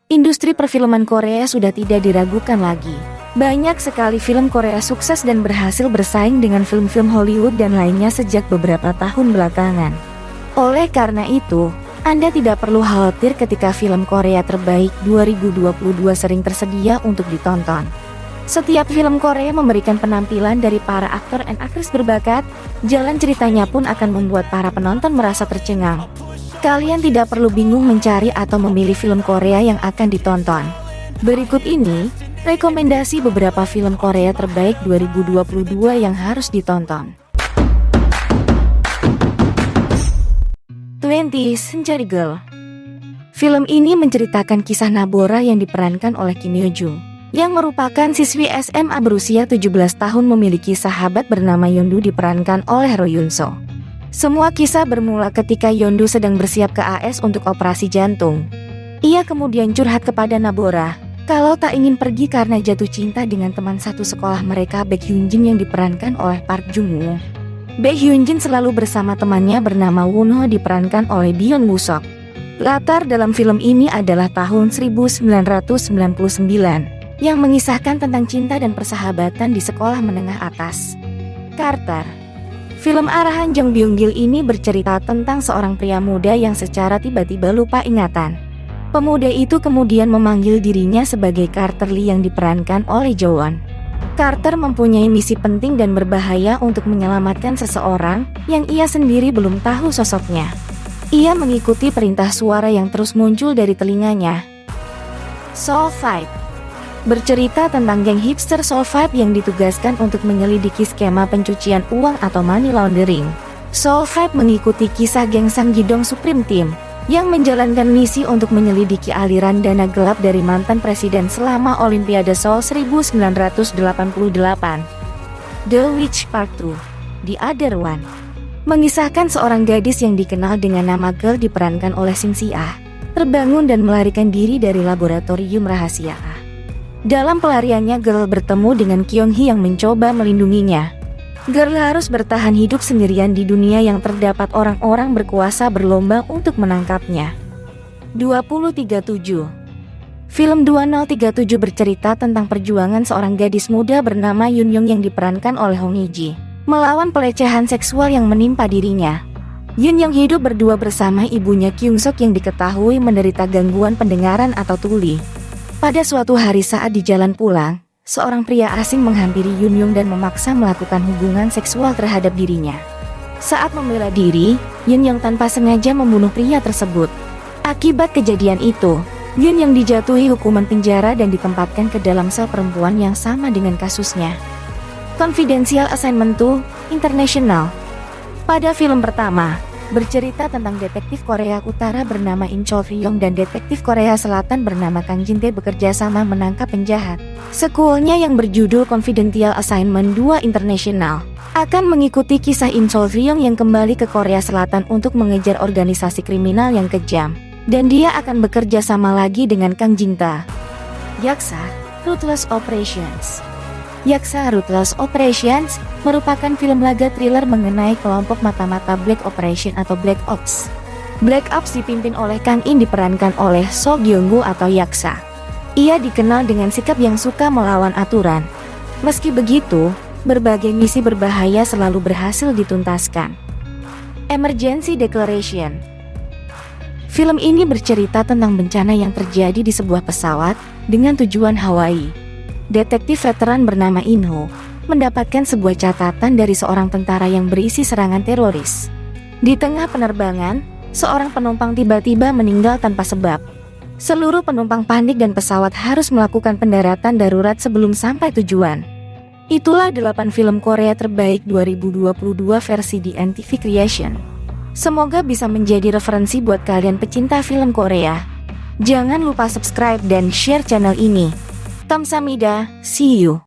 Industri perfilman Korea sudah tidak diragukan lagi. Banyak sekali film Korea sukses dan berhasil bersaing dengan film-film Hollywood dan lainnya sejak beberapa tahun belakangan. Oleh karena itu, Anda tidak perlu khawatir ketika film Korea terbaik 2022 sering tersedia untuk ditonton. Setiap film Korea memberikan penampilan dari para aktor dan aktris berbakat, jalan ceritanya pun akan membuat para penonton merasa tercengang. Kalian tidak perlu bingung mencari atau memilih film Korea yang akan ditonton. Berikut ini, rekomendasi beberapa film Korea terbaik 2022 yang harus ditonton. 20th Century Girl. Film ini menceritakan kisah Nabora yang diperankan oleh Kim Hyo Jung, yang merupakan siswi SMA berusia 17 tahun memiliki sahabat bernama Yeondu diperankan oleh Roh Yun So. Semua kisah bermula ketika Yeondu sedang bersiap ke AS untuk operasi jantung. Ia kemudian curhat kepada Nabora kalau tak ingin pergi karena jatuh cinta dengan teman satu sekolah mereka, Baek Hyunjin yang diperankan oleh Park Jung Woo. Baek Hyunjin selalu bersama temannya bernama Wonho diperankan oleh Byun Woo Sok. Latar dalam film ini adalah tahun 1999 yang mengisahkan tentang cinta dan persahabatan di sekolah menengah atas. Carter. Film arahan Jung Byung-gil ini bercerita tentang seorang pria muda yang secara tiba-tiba lupa ingatan. Pemuda itu kemudian memanggil dirinya sebagai Carter Lee yang diperankan oleh Jo Won. Carter mempunyai misi penting dan berbahaya untuk menyelamatkan seseorang yang ia sendiri belum tahu sosoknya. Ia mengikuti perintah suara yang terus muncul dari telinganya. Soul Five bercerita tentang geng hipster Soul Five yang ditugaskan untuk menyelidiki skema pencucian uang atau money laundering. Soul Five mengikuti kisah geng Sang Gidong Supreme Team yang menjalankan misi untuk menyelidiki aliran dana gelap dari mantan presiden selama Olimpiade Seoul 1988. The Witch Part 2, The Other One, mengisahkan seorang gadis yang dikenal dengan nama Girl diperankan oleh Shin Si-ah, terbangun dan melarikan diri dari laboratorium rahasia. Dalam pelariannya, Girl bertemu dengan Kyung Hee yang mencoba melindunginya. Girl harus bertahan hidup sendirian di dunia yang terdapat orang-orang berkuasa berlomba untuk menangkapnya. 2037. Film 2037 bercerita tentang perjuangan seorang gadis muda bernama Yoon Young yang diperankan oleh Hong Hee-ji melawan pelecehan seksual yang menimpa dirinya. Yoon Young hidup berdua bersama ibunya Kyung Sok yang diketahui menderita gangguan pendengaran atau tuli. Pada suatu hari saat di jalan pulang, seorang pria asing menghampiri Yoon Young dan memaksa melakukan hubungan seksual terhadap dirinya. Saat membela diri, Yoon Young tanpa sengaja membunuh pria tersebut. Akibat kejadian itu, Yoon Young dijatuhi hukuman penjara dan ditempatkan ke dalam sel perempuan yang sama dengan kasusnya. Confidential Assignment 2 International. Pada film pertama, bercerita tentang detektif Korea Utara bernama In Chol Ryong dan detektif Korea Selatan bernama Kang Jin Tae bekerja sama menangkap penjahat. Sequelnya yang berjudul Confidential Assignment 2 International akan mengikuti kisah In Chol Ryong yang kembali ke Korea Selatan untuk mengejar organisasi kriminal yang kejam, dan dia akan bekerja sama lagi dengan Kang Jin Tae. Yaksa Ruthless Operations. Yaksa Ruthless Operations merupakan film laga thriller mengenai kelompok mata-mata Black Operation atau Black Ops. Black Ops dipimpin oleh Kang In diperankan oleh So Gyung-woo atau Yaksa. Ia dikenal dengan sikap yang suka melawan aturan. Meski begitu, berbagai misi berbahaya selalu berhasil dituntaskan. Emergency Declaration. Film ini bercerita tentang bencana yang terjadi di sebuah pesawat dengan tujuan Hawaii. Detektif veteran bernama In-ho mendapatkan sebuah catatan dari seorang tentara yang berisi serangan teroris. Di tengah penerbangan, seorang penumpang tiba-tiba meninggal tanpa sebab. Seluruh penumpang panik dan pesawat harus melakukan pendaratan darurat sebelum sampai tujuan. Itulah 8 film Korea terbaik 2022 versi DNTV Creation. Semoga bisa menjadi referensi buat kalian pecinta film Korea. Jangan lupa subscribe dan share channel ini. Kamsahamnida, see you.